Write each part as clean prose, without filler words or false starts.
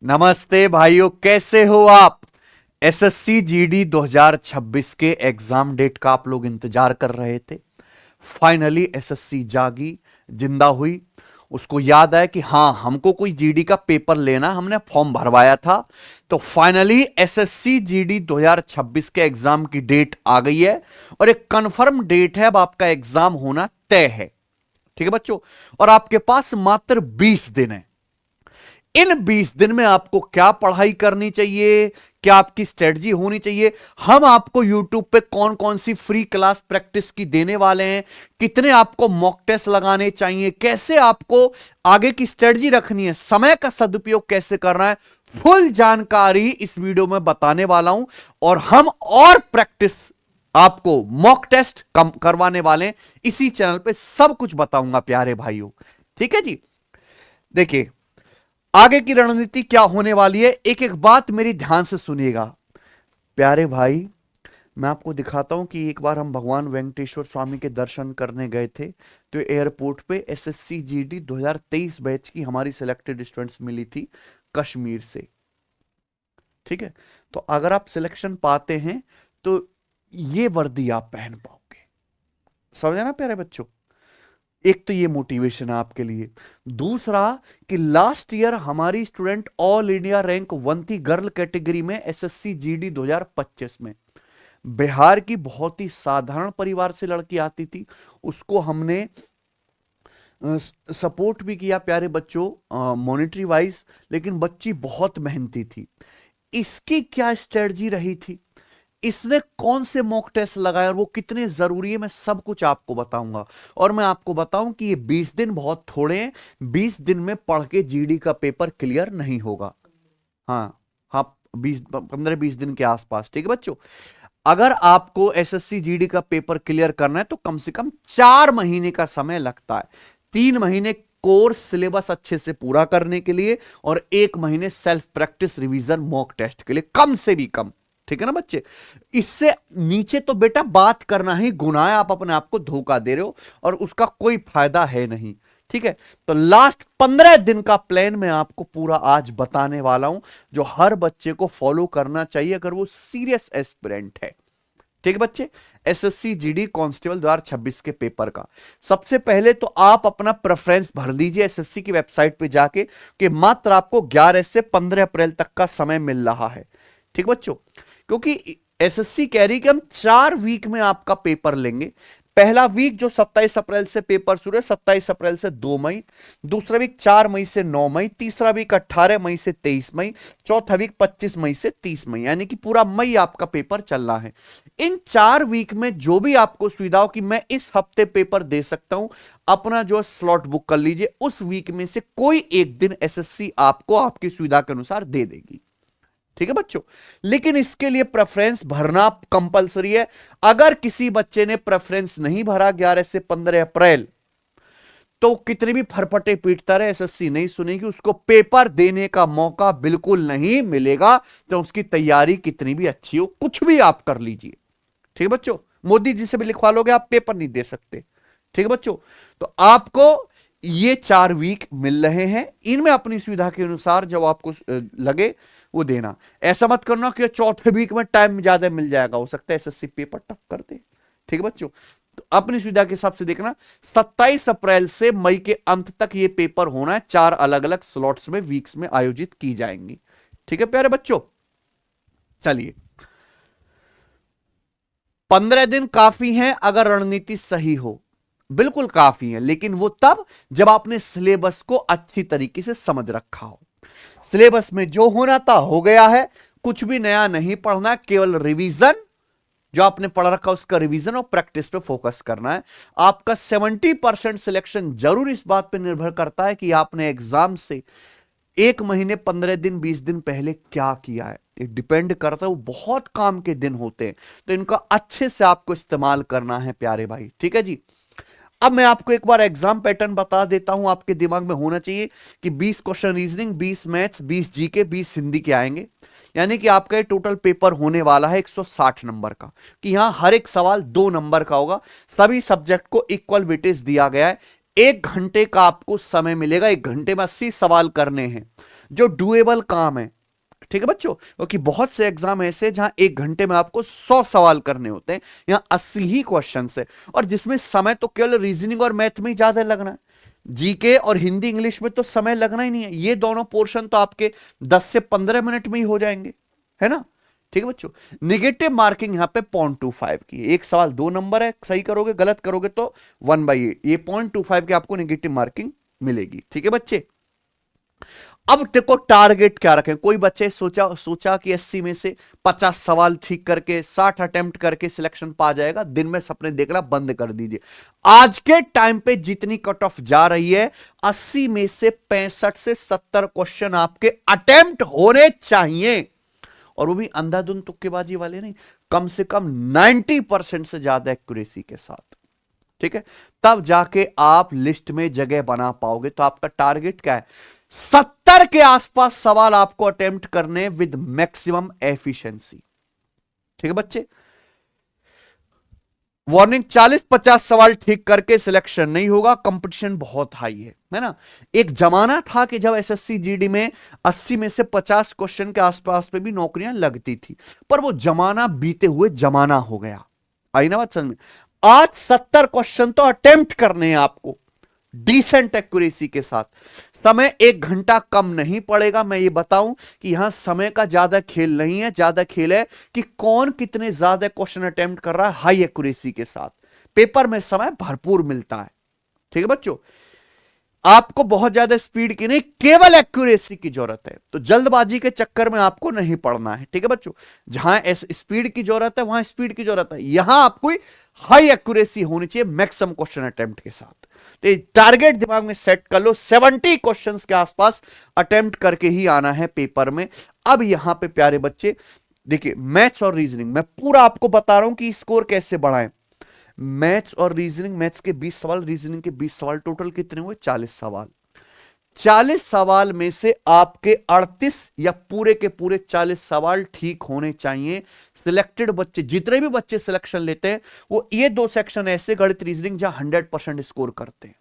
नमस्ते भाइयों, कैसे हो आप। एसएससी जीडी 2026 के एग्जाम डेट का आप लोग इंतजार कर रहे थे। फाइनली एसएससी जागी, जिंदा हुई। उसको याद आया कि हाँ, हमको कोई जीडी का पेपर लेना, हमने फॉर्म भरवाया था। तो फाइनली एसएससी जीडी 2026 के एग्जाम की डेट आ गई है और एक कंफर्म डेट है। अब आपका एग्जाम होना तय है। ठीक है बच्चों, और आपके पास मात्र 20 दिन है। इन 20 दिन में आपको क्या पढ़ाई करनी चाहिए, क्या आपकी स्ट्रेटजी होनी चाहिए, हम आपको YouTube पे कौन कौन सी फ्री क्लास प्रैक्टिस की देने वाले हैं, कितने आपको मॉक टेस्ट लगाने चाहिए, कैसे आपको आगे की स्ट्रेटजी रखनी है, समय का सदुपयोग कैसे करना है, फुल जानकारी इस वीडियो में बताने वाला हूं। और हम और प्रैक्टिस आपको मॉक टेस्ट करवाने वाले हैं इसी चैनल पे, सब कुछ बताऊंगा प्यारे भाइयों। ठीक है जी। देखिए, आगे की रणनीति क्या होने वाली है, एक एक बात मेरी ध्यान से सुनिएगा प्यारे भाई। मैं आपको दिखाता हूं कि एक बार हम भगवान वेंकटेश्वर स्वामी के दर्शन करने गए थे, तो एयरपोर्ट पे एसएससी जीडी 2023 बैच की हमारी सिलेक्टेड स्टूडेंट्स मिली थी कश्मीर से। ठीक है, तो अगर आप सिलेक्शन पाते हैं तो ये वर्दी आप पहन पाओगे। समझे ना प्यारे बच्चों। एक तो ये मोटिवेशन है आपके लिए। दूसरा कि लास्ट ईयर हमारी स्टूडेंट ऑल इंडिया रैंक 1 थी गर्ल कैटेगरी में एसएससी जीडी 2025 में। बिहार की बहुत ही साधारण परिवार से लड़की आती थी, उसको हमने सपोर्ट भी किया प्यारे बच्चों मॉनेटरी वाइज, लेकिन बच्ची बहुत मेहनती थी। इसकी क्या स्ट्रेटजी रही थी, इसने कौन से मॉक टेस्ट लगाए और वो कितने जरूरी है, मैं सब कुछ आपको बताऊंगा। और मैं आपको बताऊं कि ये 20 दिन बहुत थोड़े हैं। 20 दिन में पढ़ के जीडी का पेपर क्लियर नहीं होगा। हाँ हाँ, 15-20 दिन के आसपास। ठीक है बच्चों, अगर आपको एसएससी जीडी का पेपर क्लियर करना है तो कम से कम 4 महीने का समय लगता है। 3 महीने कोर्स सिलेबस अच्छे से पूरा करने के लिए और 1 महीने self practice revision mock test के लिए, कम से भी कम। ठीक है ना बच्चे, इससे नीचे तो बेटा बात करना ही गुनाह है, आप अपने आप को धोखा दे रहे हो और उसका कोई फायदा है नहीं। ठीक है, तो लास्ट 15 दिन का प्लान मैं आपको पूरा आज बताने वाला हूं, जो हर बच्चे को फॉलो करना चाहिए अगर वो सीरियस एस्पिरेंट है। ठीक है बच्चे, एसएससी जीडी कांस्टेबल 2026 के पेपर का सबसे पहले तो आप अपना प्रेफरेंस भर दीजिए एसएससी की वेबसाइट पे जाके, कि मात्र आपको 11 से 15 अप्रैल तक का समय मिल रहा है। ठीक बच्चों, क्योंकि एसएससी कह रही कि हम 4 वीक में आपका पेपर लेंगे। पहला वीक जो 27 अप्रैल से पेपर शुरू है, 27 अप्रैल से 2 मई। दूसरा वीक 4 मई से 9 मई। तीसरा वीक 18 मई से 23 मई। चौथा वीक 25 मई से 30 मई, यानी कि पूरा मई आपका पेपर चलना है। इन 4 वीक में जो भी आपको सुविधा हो कि मैं इस हफ्ते पेपर दे सकता हूं, अपना जो स्लॉट बुक कर लीजिए। उस वीक में से कोई एक दिन एसएससी आपको आपकी सुविधा के अनुसार दे देगी। ठीक है बच्चों, लेकिन इसके लिए प्रेफरेंस भरना कंपलसरी है। अगर किसी बच्चे ने प्रेफरेंस नहीं भरा 11 से 15 अप्रैल, तो कितने भी फरफटे पीटता रहे, एसएससी नहीं सुनेगी, उसको पेपर देने का मौका बिल्कुल नहीं मिलेगा। तो उसकी तैयारी कितनी भी अच्छी हो, कुछ भी आप कर लीजिए। ठीक है बच्चों, मोदी जी से भी लिखवा लोगे, आप पेपर नहीं दे सकते। ठीक है बच्चों, तो आपको ये 4 वीक मिल रहे हैं, इनमें अपनी सुविधा के अनुसार जब आपको लगे वो देना। ऐसा मत करना कि चौथे वीक में टाइम ज्यादा मिल जाएगा, हो सकता है एसएससी पेपर टफ कर दे। ठीक है बच्चों, तो अपनी सुविधा के हिसाब से देखना। 27 अप्रैल से मई के अंत तक ये पेपर होना है, 4 अलग अलग स्लॉट्स में वीक्स में आयोजित की जाएंगी। ठीक है प्यारे बच्चों, चलिए 15 दिन काफी हैं अगर रणनीति सही हो, बिल्कुल काफी है, लेकिन वो तब जब आपने सिलेबस को अच्छी तरीके से समझ रखा हो। सिलेबस में जो होना था हो गया है, कुछ भी नया नहीं पढ़ना, केवल रिवीजन, जो आपने पढ़ रखा उसका रिवीजन और प्रैक्टिस पे फोकस करना है। आपका 70% सिलेक्शन जरूर इस बात पे निर्भर करता है कि आपने एग्जाम से 1 महीने 15 दिन 20 दिन पहले क्या किया है। ये डिपेंड करता है, वो बहुत काम के दिन होते हैं, तो इनका अच्छे से आपको इस्तेमाल करना है प्यारे भाई। ठीक है जी, अब मैं आपको एक बार एग्जाम पैटर्न बता देता हूं, आपके दिमाग में होना चाहिए कि 20 question reasoning, 20 maths, 20 GK, 20 Hindi के आएंगे। यानी कि आपका ये टोटल पेपर होने वाला है 160 नंबर का, कि यहां हर एक सवाल 2 नंबर का होगा। सभी सब्जेक्ट को इक्वल वेटेज दिया गया है। 1 घंटे का आपको समय मिलेगा, 1 घंटे में 80 सवाल करने हैं। जो डुएबल काम है। ठीक है बच्चों, क्योंकि बहुत से एग्जाम ऐसे हैं जहां 1 घंटे में आपको 100 सवाल करने होते हैं, यहां 80 ही क्वेश्चन है, और जिसमें समय तो केवल रीजनिंग और मैथ में ही ज्यादा लगना है। जीके और हिंदी इंग्लिश में तो समय लगना ही नहीं है, ये दोनों पोर्शन तो आपके 10 से 15 मिनट में ही हो जाएंगे, है ना। ठीक है बच्चों, निगेटिव मार्किंग यहां पे 0.25 की, एक सवाल 2 नंबर है, सही करोगे गलत करोगे तो 1/8, ये 0.25 की आपको निगेटिव मार्किंग मिलेगी। ठीक है बच्चे, अब देखो टारगेट क्या रखें। कोई बच्चे सोचा कि 80 में से 50 सवाल ठीक करके 60 अटेम्प्ट करके सिलेक्शन पा जाएगा, दिन में सपने देखना बंद कर दीजिए। आज के टाइम पे जितनी कट ऑफ जा रही है, 80 में से 65 से 70 क्वेश्चन आपके अटेम्प्ट होने चाहिए, और वो भी अंधाधुंध तुक्केबाजी वाले नहीं, कम से कम 90% से ज्यादा एक्यूरेसी के साथ। ठीक है, तब जाके आप लिस्ट में जगह बना पाओगे। तो आपका टारगेट क्या है, 70 के आसपास सवाल आपको अटेम्प्ट करने विद मैक्सिमम एफिशिएंसी। ठीक है बच्चे, वार्निंग 40-50 सवाल ठीक करके सिलेक्शन नहीं होगा, कंपटीशन बहुत हाई है ना। एक जमाना था कि जब एसएससी जीडी में 80 में से 50 क्वेश्चन के आसपास पे भी नौकरियां लगती थी, पर वो जमाना बीते हुए जमाना हो गया। आई ना बात समझ में। आज 70 क्वेश्चन तो अटेम्प्ट करने हैं आपको डिसेंट एक्यूरेसी के साथ। समय 1 घंटा कम नहीं पड़ेगा। मैं ये बताऊं कि यहां समय का ज्यादा खेल नहीं है, ज्यादा खेल है कि कौन कितने ज्यादा क्वेश्चन अटेम्प्ट कर रहा है हाई एक्यूरेसी के साथ। पेपर में समय भरपूर मिलता है। ठीक है बच्चों, आपको बहुत ज्यादा स्पीड की नहीं, केवल एक्यूरेसी की जरूरत है। तो जल्दबाजी के चक्कर में आपको नहीं पड़ना है। ठीक है बच्चों, जहां स्पीड की जरूरत है वहां स्पीड की जरूरत है, यहां आपको हाई एक्यूरेसी होनी चाहिए मैक्सिमम क्वेश्चन अटेम्प्ट के साथ। तो टारगेट दिमाग में सेट कर लो, 70 क्वेश्चंस के आसपास अटेम्प्ट करके ही आना है पेपर में। अब यहां पे प्यारे बच्चे देखिए, मैथ्स और रीजनिंग मैं पूरा आपको बता रहा हूं कि स्कोर कैसे बढ़ाएं। मैथ्स और रीजनिंग, मैथ्स के 20 सवाल, रीजनिंग के 20 सवाल, टोटल कितने हुए 40 सवाल। 40 सवाल में से आपके 38 या पूरे के पूरे 40 सवाल ठीक होने चाहिए। सिलेक्टेड बच्चे, जितने भी बच्चे सिलेक्शन लेते हैं, वो ये 2 सेक्शन ऐसे गणित रीजनिंग जहां 100% स्कोर करते हैं।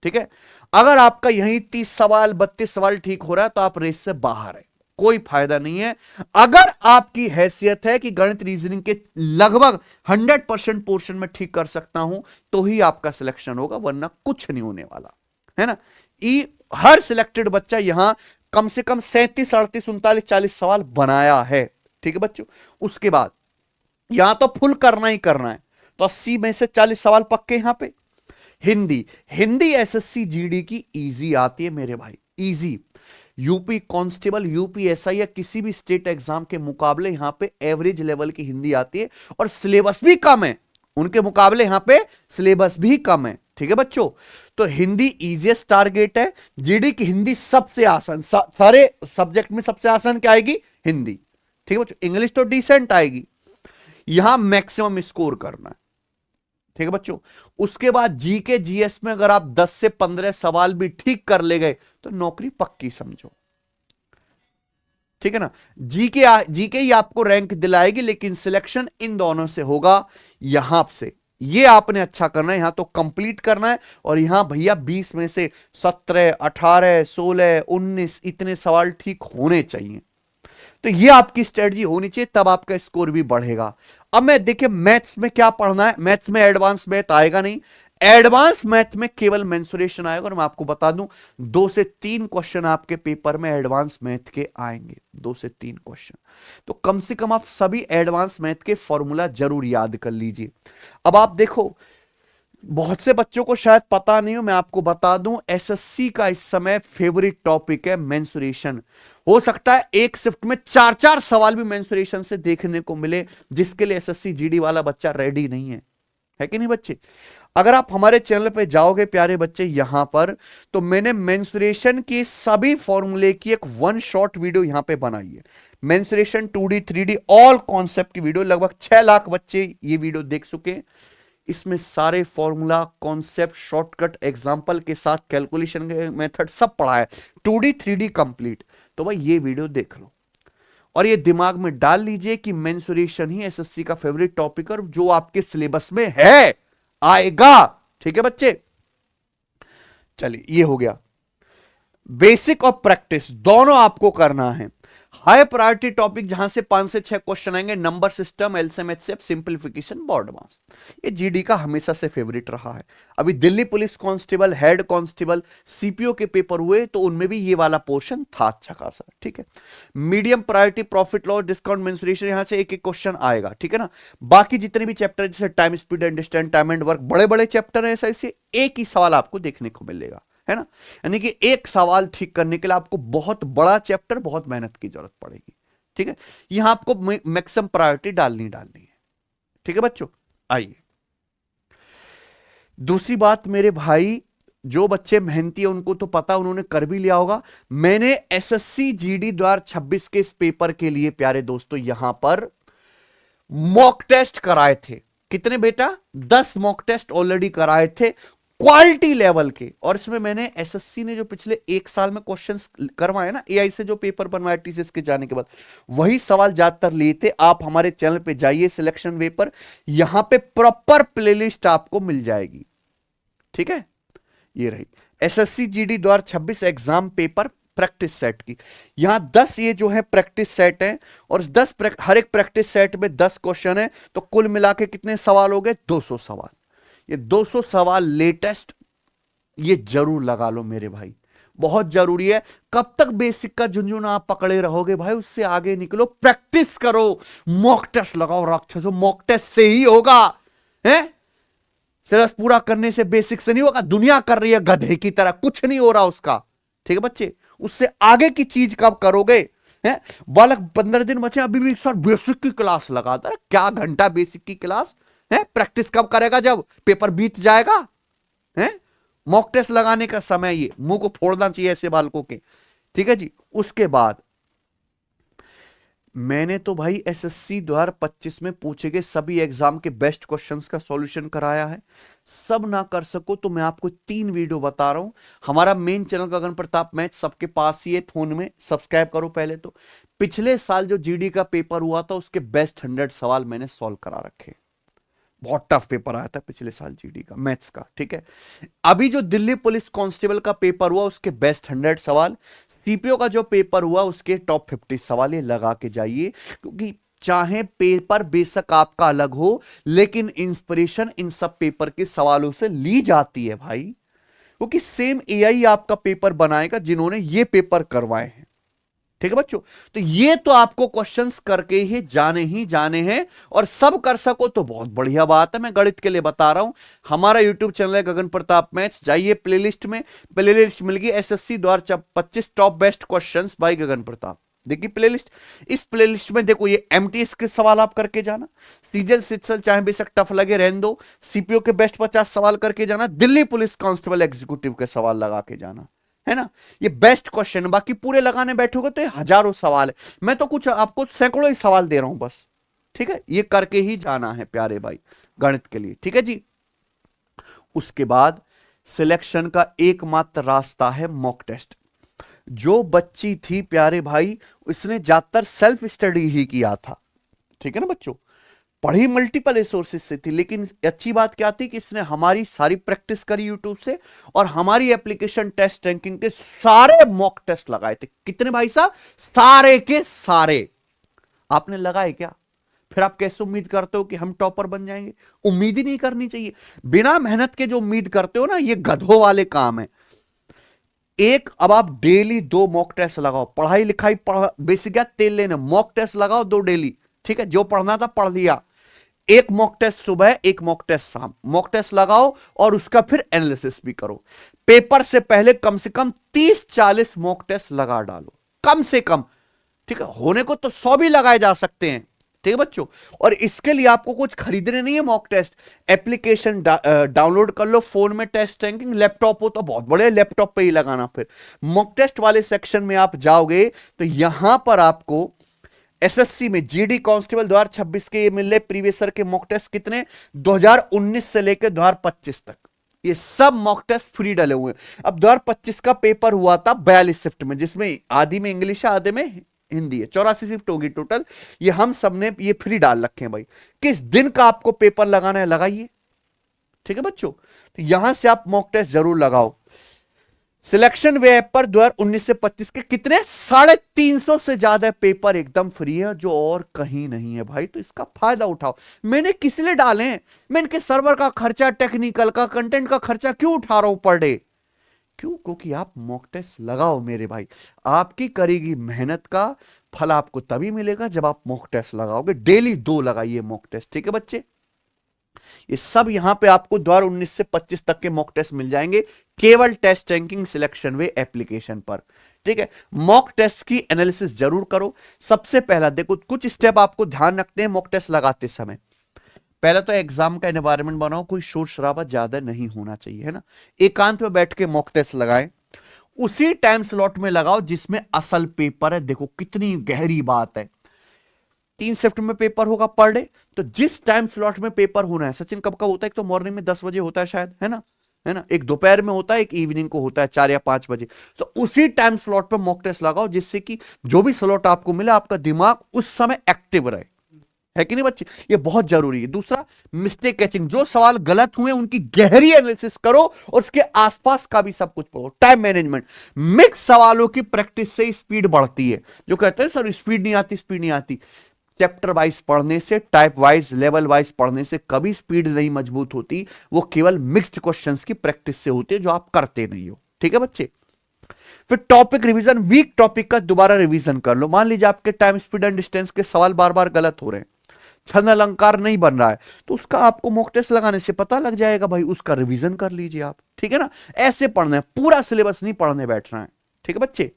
ठीक है, अगर आपका यही 30 सवाल 32 सवाल ठीक हो रहा है तो आप रेस से बाहर है, कोई फायदा नहीं है। अगर आपकी हैसियत है कि गणित रीजनिंग के लगभग 100% पोर्शन में ठीक कर सकता हूं तो ही आपका सिलेक्शन होगा, वरना कुछ नहीं होने वाला, है ना। हर सिलेक्टेड बच्चा यहां कम से कम 37 38 39 40 सवाल बनाया है। ठीक है बच्चों, उसके बाद यहां तो फुल करना ही करना है, तो 80 में से 40 सवाल पक्के यहां पे। हिंदी एसएससी जीडी की इजी आती है मेरे भाई, इजी। यूपी कांस्टेबल, यूपीएसआई या किसी भी स्टेट एग्जाम के मुकाबले यहां पे एवरेज लेवल की हिंदी आती है, और सिलेबस भी कम है उनके मुकाबले, यहां पे सिलेबस भी कम है। ठीक है बच्चों, तो हिंदी इजीएस्ट टारगेट है। जीडी की हिंदी सबसे आसान, सारे सब्जेक्ट में सबसे आसान क्या आएगी, हिंदी। ठीक है बच्चों, इंग्लिश तो डिसेंट आएगी, यहां मैक्सिमम स्कोर करना है। ठीक है बच्चों, उसके बाद जीके जीएस में अगर आप 10 से 15 सवाल भी ठीक कर ले गए तो नौकरी पक्की समझो। ठीक है ना, जीके ही आपको रैंक दिलाएगी, लेकिन सिलेक्शन इन दोनों से होगा। यहां से ये आपने अच्छा करना है, यहां तो कंप्लीट करना है, और यहां भैया 20 में से 17 18 16 19 इतने सवाल ठीक होने चाहिए। तो ये आपकी स्ट्रेटजी होनी चाहिए, तब आपका स्कोर भी बढ़ेगा। अब मैं देखिए मैथ्स में क्या पढ़ना है, मैथ्स में एडवांस मैथ आएगा नहीं, एडवांस मैथ में केवल मेंसुरेशन आएगा। और मैं आपको बता दूं 2 से 3 क्वेश्चन आपके पेपर में एडवांस मैथ के आएंगे, 2 से 3 क्वेश्चन। तो कम से कम आप सभी एडवांस मैथ के फॉर्मूला जरूर याद कर लीजिए। अब आप देखो, बहुत से बच्चों को शायद पता नहीं हो, मैं आपको बता दूं, एसएससी का इस समय फेवरेट टॉपिक है मेंसुरेशन। हो सकता है एक शिफ्ट में 4-4 सवाल भी मेंसुरेशन से देखने को मिले, जिसके लिए एसएससी जीडी वाला बच्चा रेडी नहीं है कि नहीं बच्चे। अगर आप हमारे चैनल पे जाओगे प्यारे बच्चे यहां पर, तो मैंने मेंसुरेशन की सभी फॉर्मूले की एक 1 शॉर्ट वीडियो यहां पे बनाई है। Mensuration 2D 3D all concept की वीडियो, लगभग 6 लाख बच्चे ये वीडियो देख चुके हैं। इसमें सारे फॉर्मूला, कॉन्सेप्ट, शॉर्टकट, एग्जांपल के साथ कैलकुलेशन के मेथड सब पढ़ा है, 2D 3D कंप्लीट। तो भाई ये वीडियो देख लो, और ये दिमाग में डाल लीजिए कि मेंसुरेशन ही एसएससी का फेवरेट टॉपिक और जो आपके सिलेबस में है आएगा। ठीक है बच्चे, चलिए ये हो गया। बेसिक और प्रैक्टिस दोनों आपको करना है। हाई प्रायोरिटी टॉपिक जहां से 5 से 6 क्वेश्चन आएंगे, number system, LCM HCF, simplification, BODMAS. ये जीडी का हमेशा से फेवरेट रहा है। अभी Delhi police constable, head constable, CPO के पेपर हुए तो उनमें भी ये वाला पोर्शन था अच्छा खासा, ठीक है। Medium priority, profit loss, discount, mensuration, यहां से एक एक क्वेश्चन आएगा, ठीक है ना। बाकी जितने भी चैप्टर जैसे time, speed, understand, time and work, बड़े बड़े चैप्टर है, ऐसे एक ही सवाल आपको देखने को मिलेगा, है ना। यानी कि एक सवाल ठीक करने के लिए आपको बहुत बड़ा चैप्टर, बहुत मेहनत की जरूरत पड़ेगी, ठीक है। यहां आपको मैक्सिमम प्रायोरिटी डालनी है, ठीक है बच्चों। आइए, दूसरी बात मेरे भाई, जो बच्चे मेहनती है उनको तो पता, उन्होंने कर भी लिया होगा। मैंने एसएससी जीडी 2026 के इस पेपर के लिए प्यारे दोस्तों यहां पर मॉक टेस्ट कराए थे। कितने बेटा? 10 मॉक टेस्ट ऑलरेडी कराए थे क्वालिटी लेवल के। और इसमें मैंने एसएससी ने जो पिछले एक साल में क्वेश्चंस करवाए ना, एआई से जो पेपर बनवाया टीसीएस के जाने के बाद, वही सवाल ज्यादातर लिए थे। आप हमारे चैनल पे जाइए, सिलेक्शन वे पर, यहां पे प्रॉपर प्लेलिस्ट आपको मिल जाएगी, ठीक है। ये रही SSC GD 2026 exam paper practice set की। यहां 10 ये जो है प्रैक्टिस सेट है, और 10 हर एक प्रैक्टिस सेट में 10 क्वेश्चन है, तो कुल मिला के कितने सवाल हो गए? 200 सवाल। ये 200 सवाल लेटेस्ट, ये जरूर लगा लो मेरे भाई, बहुत जरूरी है। कब तक बेसिक का झुंझुन आप पकड़े रहोगे भाई? उससे आगे निकलो, प्रैक्टिस करो, मॉक टेस्ट लगाओ राक्षसों, मॉक टेस्ट से ही होगा, है। सिलेबस पूरा करने से, बेसिक से नहीं होगा। दुनिया कर रही है गधे की तरह, कुछ नहीं हो रहा उसका, ठीक है बच्चे। उससे आगे की चीज कब करोगे? हैं बालक 15 दिन बचे, अभी भी सर बेसिक की क्लास लगा दे। क्या घंटा बेसिक की क्लास है? प्रैक्टिस कब करेगा? जब पेपर बीत जाएगा, है। मॉक टेस्ट लगाने का समय, ये मुंह को फोड़ना चाहिए ऐसे बालकों के, ठीक है जी। उसके बाद मैंने तो भाई एसएससी 2025 में पूछे गए सभी एग्जाम के बेस्ट क्वेश्चंस का सॉल्यूशन कराया है। सब ना कर सको तो मैं आपको 3 वीडियो बता रहा हूं। हमारा मेन चैनल गगन प्रताप मैथ सबके पास ही है, फोन में सब्सक्राइब करो पहले तो। पिछले साल जो जीडी का पेपर हुआ था उसके बेस्ट 100 सवाल मैंने सॉल्व करा रखे। बहुत टफ पेपर आया था पिछले साल जीडी का मैथ्स का, ठीक है। अभी जो दिल्ली पुलिस कांस्टेबल का पेपर हुआ उसके बेस्ट 100 सवाल, सीपीओ का जो पेपर हुआ उसके टॉप 50 सवाल, ये लगा के जाइए। क्योंकि चाहे पेपर बेशक आपका अलग हो, लेकिन इंस्पिरेशन इन सब पेपर के सवालों से ली जाती है भाई। क्योंकि सेम एआई आपका पेपर बनाएगा जिन्होंने ये पेपर करवाए हैं, ठीक है बच्चों। तो ये तो आपको क्वेश्चंस करके ही जाने हैं, और सब कर सको तो बहुत बढ़िया बात है। मैं गणित के लिए बता रहा हूं। हमारा यूट्यूब चैनल है गगन प्रताप मैथ्स, जाइए प्लेलिस्ट में, प्लेलिस्ट मिल गई SSC 2025 top best questions by Gagan Pratap. देखिए प्लेलिस्ट, इस प्लेलिस्ट में देखो ये एमटीएस के सवाल आप करके जाना, सीजल सिचल चाहे बेशक टफ लगे रहने दो, सीपीओ के बेस्ट 50 सवाल करके जाना, दिल्ली पुलिस कांस्टेबल एग्जीक्यूटिव के सवाल लगा के जाना, है ना। ये बेस्ट क्वेश्चन, बाकी पूरे लगाने बैठोगे तो ये हजारों सवाल है। मैं तो कुछ आपको सैकड़ों ही सवाल दे रहा हूं बस, ठीक है। ये करके ही जाना है प्यारे भाई गणित के लिए, ठीक है जी। उसके बाद सिलेक्शन का एकमात्र रास्ता है मॉक टेस्ट। जो बच्ची थी प्यारे भाई, उसने ज्यादातर सेल्फ स्टडी ही किया था, ठीक है ना बच्चों। पढ़ी मल्टीपल रिसोर्सेज से थी, लेकिन अच्छी बात क्या थी कि इसने हमारी सारी प्रैक्टिस करी यूट्यूब से, और हमारी एप्लीकेशन टेस्ट रैंकिंग के सारे मॉक टेस्ट लगाए थे। कितने भाई साहब? सारे के सारे आपने लगाए क्या? फिर आप कैसे उम्मीद करते हो कि हम टॉपर बन जाएंगे? उम्मीद ही नहीं करनी चाहिए। बिना मेहनत के जो उम्मीद करते हो ना, ये गधों वाले काम है। अब आप डेली 2 मॉक टेस्ट लगाओ। पढ़ाई लिखाई बेसिक क्या तेल लेना, मॉक टेस्ट लगाओ 2 डेली, ठीक है। जो पढ़ना था पढ़ लिया। एक मॉक टेस्ट सुबह, एक मॉक टेस्ट शाम, मॉक टेस्ट लगाओ और उसका फिर एनालिसिस भी करो। पेपर से पहले कम से कम 30-40 मॉक टेस्ट लगा डालो, कम से कम, ठीक है। होने को तो 100 भी लगाए जा सकते हैं, ठीक है बच्चों। और इसके लिए आपको कुछ खरीदने नहीं है मॉक टेस्ट, एप्लीकेशन डाउनलोड कर लो फोन में, टेस्ट रैंकिंग। लैपटॉप हो तो बहुत बड़े, लैपटॉप पे ही लगाना। फिर मॉक टेस्ट वाले सेक्शन में आप जाओगे तो यहां पर आपको एसएससी में जीडी कांस्टेबल 2026 के मिले प्रीवियस ईयर के मॉक टेस्ट कितने, 2019 से लेकर 2025 तक, ये सब मॉक टेस्ट फ्री डले हुए हैं। अब 2025 का पेपर हुआ था 42 शिफ्ट में, जिसमें आधी में इंग्लिश है, आधे में हिंदी है। 84 शिफ्ट होगी टोटल। ये हम सबने ये फ्री डाल रखे हैं भाई। किस दिन का आपको पेपर लगाना है लगाइए, ठीक है बच्चों। तो यहां से आप मॉक टेस्ट जरूर लगाओ। सिलेक्शन वे ऐप पर 2019 से 25 के कितने 350 से ज्यादा पेपर एकदम फ्री है, जो और कहीं नहीं है भाई। तो इसका फायदा उठाओ। मैंने किस लिए डाले हैं? मैं इनके सर्वर का खर्चा, टेक्निकल का, कंटेंट का खर्चा क्यों उठा रहा हूं पर डे? क्यों? क्योंकि आप मॉक टेस्ट लगाओ मेरे भाई। आपकी करेगी मेहनत का फल आपको तभी मिलेगा जब आप मॉक टेस्ट लगाओगे। डेली 2 लगाइए मॉक टेस्ट, ठीक है बच्चे। ये सब यहां पे आपको 2019 से 25 तक के मॉक टेस्ट मिल जाएंगे, केवल टेस्ट रैंकिंग सिलेक्शन वे एप्लीकेशन पर, ठीक है। मॉक टेस्ट की एनालिसिस जरूर करो। सबसे पहला देखो, कुछ स्टेप आपको ध्यान रखते हैं मॉक टेस्ट लगाते समय। पहला तो एग्जाम का एनवायरनमेंट बनाओ, कोई शोर शराबा ज्यादा नहीं होना चाहिए, है ना। एकांत में बैठ के मॉक टेस्ट लगाएं, उसी टाइम स्लॉट में लगाओ जिसमें असल पेपर है। देखो कितनी गहरी बात है। 3 शिफ्ट में पेपर होगा पर डे, तो जिस टाइम स्लॉट में पेपर होना है, सचिन कब कब होता है? एक तो मॉर्निंग में 10 बजे होता है शायद, है ना, है ना। एक दोपहर में होता है, एक इवनिंग को होता है 4 या 5 बजे। तो उसी टाइम स्लॉट पे मॉक टेस्ट लगाओ, जिससे कि जो भी स्लॉट आपको मिले आपका दिमाग उस समय एक्टिव रहे, है कि नहीं बच्चे? ये बहुत जरूरी है। दूसरा, मिस्टेक कैचिंग। जो सवाल गलत हुए उनकी गहरी एनालिसिस करो और उसके आसपास का भी सब कुछ पढ़ो। टाइम मैनेजमेंट, मिक्स सवालों की प्रैक्टिस से स्पीड बढ़ती है। जो कहते हैं सर स्पीड नहीं आती, स्पीड नहीं आती, चैप्टर वाइज पढ़ने से, टाइप वाइज, लेवल वाइज पढ़ने से कभी स्पीड नहीं मजबूत होती। वो केवल मिक्स्ड क्वेश्चंस की प्रैक्टिस से होती है, जो आप करते नहीं हो, ठीक है बच्चे। फिर टॉपिक रिवीजन, वीक टॉपिक का दोबारा रिवीजन कर लो। मान लीजिए आपके टाइम, स्पीड एंड डिस्टेंस के सवाल बार बार गलत हो रहे हैं, छंद अलंकार नहीं बन रहा है, तो उसका आपको मॉक टेस्ट लगाने से पता लग जाएगा भाई, उसका रिवीजन कर लीजिए आप, ठीक है ना। ऐसे पढ़ना है, पूरा सिलेबस नहीं पढ़ने बैठना है, ठीक है बच्चे।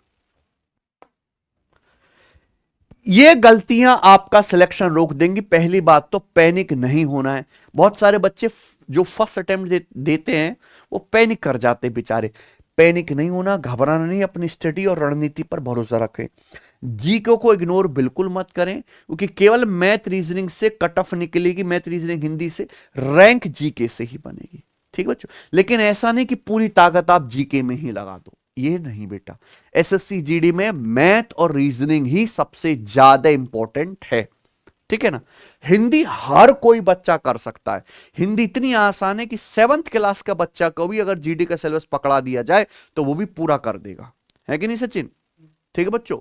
ये गलतियां आपका सिलेक्शन रोक देंगी। पहली बात तो पैनिक नहीं होना है। बहुत सारे बच्चे जो फर्स्ट अटेम्प्ट देते हैं वो पैनिक कर जाते हैं बेचारे। पैनिक नहीं होना, घबराना नहीं, अपनी स्टडी और रणनीति पर भरोसा रखें। जीके को इग्नोर बिल्कुल मत करें, क्योंकि केवल मैथ रीजनिंग से कट ऑफ निकलेगी, मैथ रीजनिंग हिंदी से, रैंक जीके से ही बनेगी, ठीक बच्चों। लेकिन ऐसा नहीं कि पूरी ताकत आप जीके में ही लगा दो, ये नहीं बेटा। एसएससी जीडी में मैथ और रीजनिंग ही सबसे ज्यादा इंपॉर्टेंट है, ठीक है ना। हिंदी हर कोई बच्चा कर सकता है। हिंदी इतनी आसान है कि 7th क्लास का बच्चा को भी अगर जीडी का सिलेबस पकड़ा दिया जाए तो वो भी पूरा कर देगा, है कि नहीं सचिन? ठीक है बच्चों।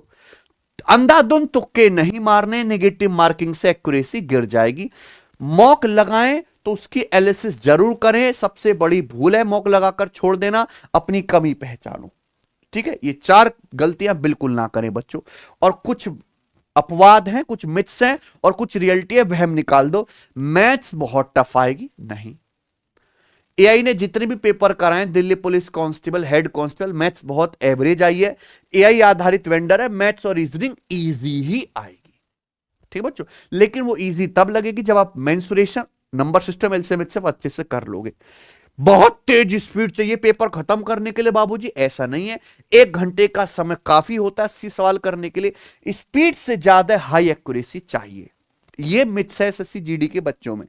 अंधाधुंध तुक्के नहीं मारने, नेगेटिव मार्किंग से एक्यूरेसी गिर जाएगी। मॉक लगाएं तो उसकी एनालिसिस जरूर करें। सबसे बड़ी भूल है मॉक लगाकर छोड़ देना। अपनी कमी पहचानो, ठीक है। ये 4 गलतियां बिल्कुल ना करें बच्चों। और कुछ अपवाद हैं, कुछ मिथ्स हैं और कुछ रियलिटी है, वहम निकाल दो। मैथ्स बहुत टफ आएगी नहीं। एआई ने जितने भी पेपर कराए, Delhi police constable, head constable, maths बहुत एवरेज आई है। एआई आधारित वेंडर है, मैथ्स और रीजनिंग इजी ही आएगी, ठीक है बच्चों। लेकिन वो इजी तब लगेगी जब आप मेंसुरेशन, नंबर सिस्टम, एलसीएम सब अच्छे से कर लोगे। बहुत तेज स्पीड चाहिए पेपर खत्म करने के लिए बाबूजी, ऐसा नहीं है। 1 घंटे का समय काफी होता है 80 सवाल करने के लिए। स्पीड से ज्यादा हाई एक्यूरेसी चाहिए। ये मिथ्स है एसएससी जीडी के बच्चों में।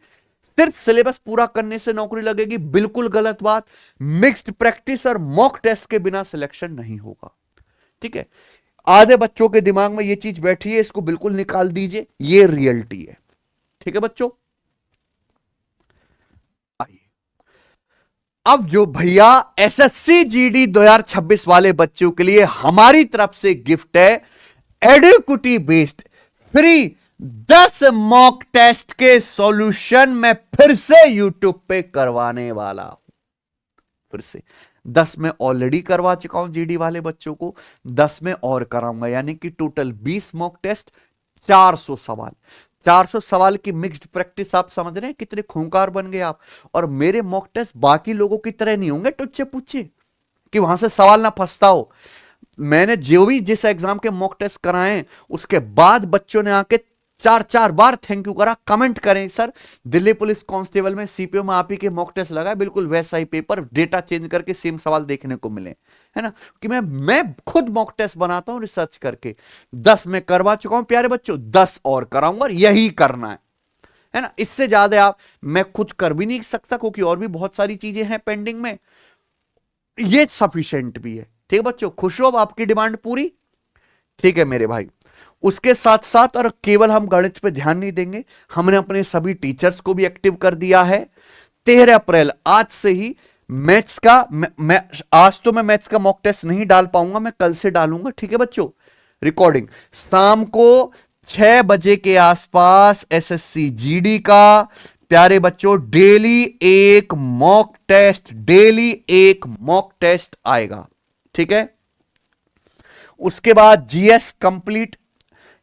सिर्फ सिलेबस पूरा करने से नौकरी लगेगी, बिल्कुल गलत बात। मिक्स्ड प्रैक्टिस और मॉक टेस्ट के बिना सिलेक्शन नहीं होगा, ठीक है। आधे बच्चों के दिमाग में ये चीज बैठी है, इसको बिल्कुल निकाल दीजिए, ये रियलिटी है, ठीक है बच्चों। आइए अब जो भैया एसएससी जीडी 2026 वाले बच्चों के लिए हमारी तरफ से गिफ्ट है, एडुकेटी बेस्ड फ्री 10 मॉक टेस्ट के सॉल्यूशन मैं फिर से यूट्यूब पे करवाने वाला हूं। फिर से 10 में ऑलरेडी करवा चुका हूं जीडी वाले बच्चों को, 10 में और कराऊंगा, यानी कि टोटल 20 मॉक टेस्ट, 400 सवाल। 400 सवाल की मिक्स्ड प्रैक्टिस। आप समझ रहे हैं कितने खूंखार बन गए आप। और मेरे मॉक टेस्ट बाकी लोगों की तरह नहीं होंगे टुच्चे पुच्चे कि वहां से सवाल ना फंसता हो। मैंने जो भी जिस एग्जाम के मॉक टेस्ट कराए उसके बाद बच्चों ने आके 4 बार थैंक यू करा। कमेंट करें सर दिल्ली पुलिस कांस्टेबल में, सीपीओ में आप ही के मॉक टेस्ट लगाए, बिल्कुल वैसा ही पेपर, डेटा चेंज करके सेम सवाल देखने को मिले, है ना। कि मैं खुद मॉक टेस्ट बनाता हूं रिसर्च करके। 10 में करवा चुका हूं प्यारे बच्चों, 10 और कराऊंगा और यही करना है ना। इससे ज्यादा आप मैं खुद कर भी नहीं सकता, क्योंकि और भी बहुत सारी चीजें हैं पेंडिंग में। ये सफिशिएंट भी है, ठीक है बच्चों। खुश हो, अब आपकी डिमांड पूरी, ठीक है मेरे भाई। उसके साथ साथ और केवल हम गणित पे ध्यान नहीं देंगे, हमने अपने सभी टीचर्स को भी एक्टिव कर दिया है। 13 अप्रैल आज से ही मैथ्स का मैं आज तो मैं मैथ्स का मॉक टेस्ट नहीं डाल पाऊंगा, मैं कल से डालूंगा, ठीक है बच्चों। रिकॉर्डिंग शाम को 6 बजे के आसपास एसएससी जीडी का प्यारे बच्चों डेली एक मॉक टेस्ट, डेली एक मॉक टेस्ट आएगा, ठीक है। उसके बाद जीएस कंप्लीट,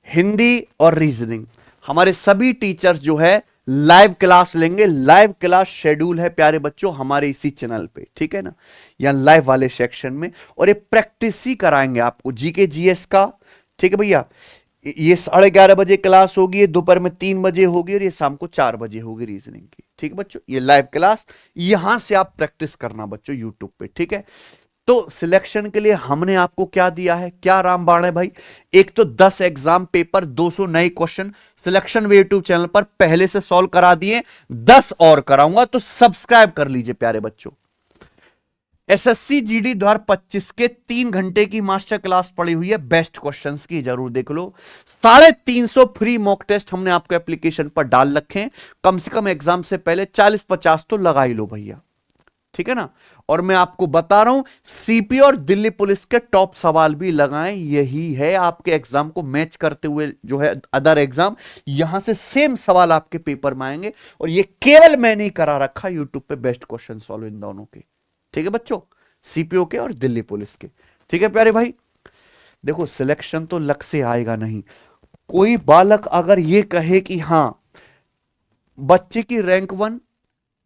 हिंदी और रीजनिंग हमारे सभी टीचर्स जो है लाइव क्लास लेंगे। लाइव क्लास शेड्यूल है प्यारे बच्चों हमारे इसी चैनल पे, ठीक है ना, या लाइव वाले सेक्शन में। और ये प्रैक्टिस ही कराएंगे आपको जीके जीएस का, ठीक है भैया। ये 11:30 बजे क्लास होगी, ये दोपहर में 3 बजे होगी और ये शाम को 4 बजे होगी रीजनिंग की, ठीक है बच्चों। ये लाइव क्लास यहां से आप प्रैक्टिस करना बच्चों यूट्यूब पे, ठीक है। तो सिलेक्शन के लिए हमने आपको क्या दिया है, क्या रामबाण है भाई। एक तो 10 एग्जाम पेपर, 200 नए क्वेश्चन सिलेक्शन वे यूट्यूब चैनल पर पहले से सॉल्व करा दिए, 10 और कराऊंगा, तो सब्सक्राइब कर लीजिए प्यारे बच्चों। एसएससी जीडी 2025 के 3 घंटे की मास्टर क्लास पड़ी हुई है, बेस्ट क्वेश्चंस की जरूर देख लो। 350 फ्री मॉक टेस्ट हमने आपको एप्लीकेशन पर डाल रखे हैं, कम से कम एग्जाम से पहले 40-50 तो लगा ही लो भैया, ठीक है ना। और मैं आपको बता रहा हूं सीपी और दिल्ली पुलिस के टॉप सवाल भी लगाएं, यही है आपके एग्जाम को मैच करते हुए जो है अदर एग्जाम, यहां से सेम सवाल आपके पेपर में आएंगे। और ये केवल मैंने ही करा रखा यूट्यूब पे बेस्ट क्वेश्चन सॉल्व इन दोनों के, ठीक है बच्चों, सीपीओ के और दिल्ली पुलिस के, ठीक है प्यारे भाई। देखो सिलेक्शन तो लक से आएगा नहीं। कोई बालक अगर ये कहे कि हां बच्चे की रैंक 1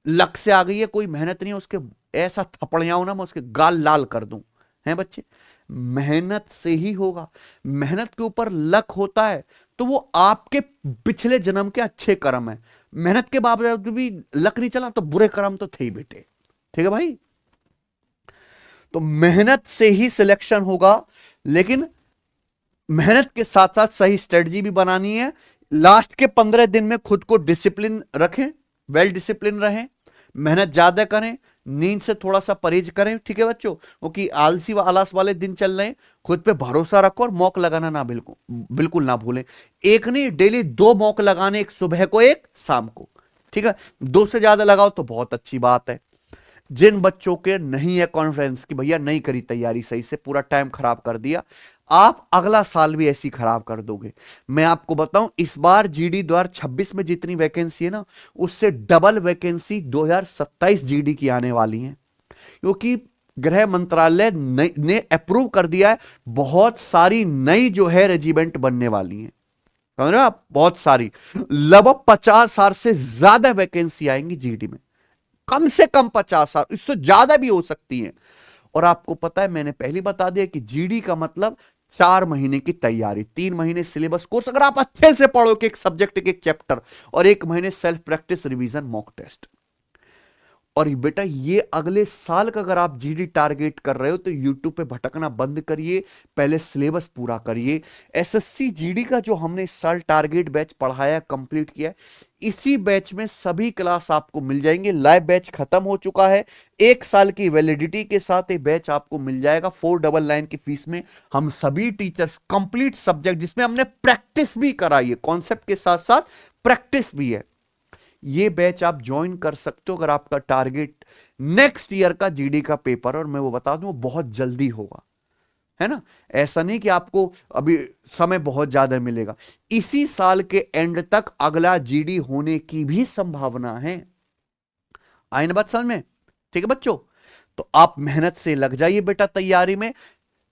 लक से आ गई है, कोई मेहनत नहीं है, उसके ऐसा थपड़ियां ना मैं उसके गाल लाल कर दूं, हैं बच्चे, मेहनत से ही होगा। मेहनत के ऊपर लक होता है तो वो आपके पिछले जन्म के अच्छे कर्म है। मेहनत के बावजूद भी लक नहीं चला तो बुरे कर्म तो थे ही बेटे, ठीक है भाई। तो मेहनत से ही सिलेक्शन होगा, लेकिन मेहनत के साथ साथ सही स्ट्रेटजी भी बनानी है। लास्ट के 15 दिन में खुद को डिसिप्लिन रखें, वेल डिसिप्लिन रहें, मेहनत ज्यादा करें, नींद से थोड़ा सा परहेज करें, ठीक है बच्चों, क्योंकि आलसी व आलस वाले दिन चल रहे हैं। खुद पे भरोसा रखो और मॉक लगाना ना बिल्कुल ना भूलें। एक नहीं, डेली 2 मॉक लगाने, एक सुबह को एक शाम को, ठीक है। 2 से ज्यादा लगाओ तो बहुत अच्छी बात है। जिन बच्चों के नहीं है कॉन्फ्रेंस की भैया नहीं करी तैयारी सही से, पूरा टाइम खराब कर दिया, आप अगला साल भी ऐसी खराब कर दोगे। मैं आपको बताऊं इस बार जीडी 2026 में जितनी वैकेंसी है ना, उससे डबल वैकेंसी 2027 जीडी की आने वाली है, क्योंकि गृह मंत्रालय ने अप्रूव कर दिया है, बहुत सारी नई जो है रेजिमेंट बनने वाली है, समझ रहे हो आप, बहुत सारी, लगभग 50,000 से ज्यादा वैकेंसी आएंगी जीडी में, कम से कम 50,000, इससे ज्यादा भी हो सकती है। और आपको पता है मैंने पहले बता दिया कि जीडी का मतलब 4 महीने की तैयारी, 3 महीने सिलेबस कोर्स अगर आप अच्छे से पढ़ो कि एक सब्जेक्ट के एक चैप्टर, और 1 महीने self practice revision mock test. और बेटा ये अगले साल का अगर आप जीडी टारगेट कर रहे हो तो यूट्यूब पे भटकना बंद करिए, पहले सिलेबस पूरा करिए। एसएससी जीडी का जो हमने इस साल टारगेट बैच पढ़ाया कंप्लीट किया, इसी बैच में सभी क्लास आपको मिल जाएंगे। लाइव बैच खत्म हो चुका है, 1 साल की वैलिडिटी के साथ ये बैच आपको मिल जाएगा 499 की फीस में। हम सभी टीचर्स कंप्लीट सब्जेक्ट जिसमें हमने प्रैक्टिस भी कराई है, कॉन्सेप्ट के साथ साथ प्रैक्टिस भी है, ये बैच आप ज्वाइन कर सकते हो अगर आपका टारगेट नेक्स्ट ईयर का जीडी का पेपर, और मैं वो बता दूं वो बहुत जल्दी होगा, है ना। ऐसा नहीं कि आपको अभी समय बहुत ज्यादा मिलेगा, इसी साल के एंड तक अगला जीडी होने की भी संभावना है। आई ना बात समझ में, ठीक है बच्चों। तो आप मेहनत से लग जाइए बेटा तैयारी में।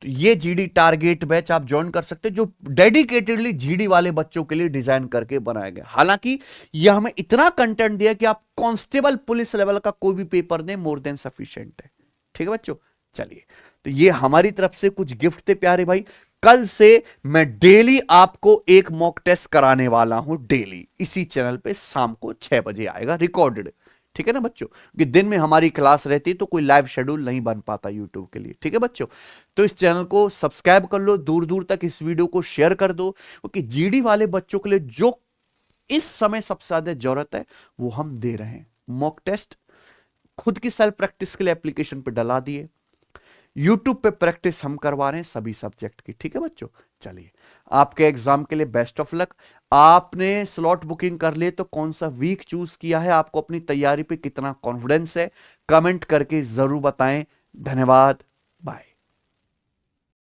तो ये जीडी टारगेट बैच आप ज्वाइन कर सकते हैं, जो डेडिकेटेडली जीडी वाले बच्चों के लिए डिजाइन करके बनाया गया। हालांकि यह हमें इतना कंटेंट दिया कि आप कांस्टेबल पुलिस लेवल का कोई भी पेपर दें, मोर देन सफिशिएंट है, ठीक है बच्चों। चलिए, तो ये हमारी तरफ से कुछ गिफ्ट थे प्यारे भाई। कल से मैं डेली आपको एक मॉक टेस्ट कराने वाला हूं, डेली इसी चैनल पे शाम को 6 बजे आएगा रिकॉर्डेड, ठीक है ना बच्चों, कि दिन में हमारी क्लास रहती है तो कोई लाइव शेड्यूल नहीं बन पाता यूट्यूब के लिए, ठीक है बच्चों। तो इस चैनल को सब्सक्राइब कर लो, दूर दूर तक इस वीडियो को शेयर कर दो, क्योंकि जीडी वाले बच्चों के लिए जो इस समय सबसे ज्यादा जरूरत है वो हम दे रहे हैं। मॉक टेस्ट खुद की सेल्फ प्रैक्टिस के लिए एप्लीकेशन पर डला दिए, यूट्यूब पे प्रैक्टिस हम करवा रहे हैं सभी सब्जेक्ट की। ठीक है बच्चों, चलिए आपके एग्जाम के लिए बेस्ट ऑफ लक। आपने स्लॉट बुकिंग कर लिए तो कौन सा वीक चूज किया है, आपको अपनी तैयारी पे कितना कॉन्फिडेंस है, कमेंट करके जरूर बताएं। धन्यवाद, बाय।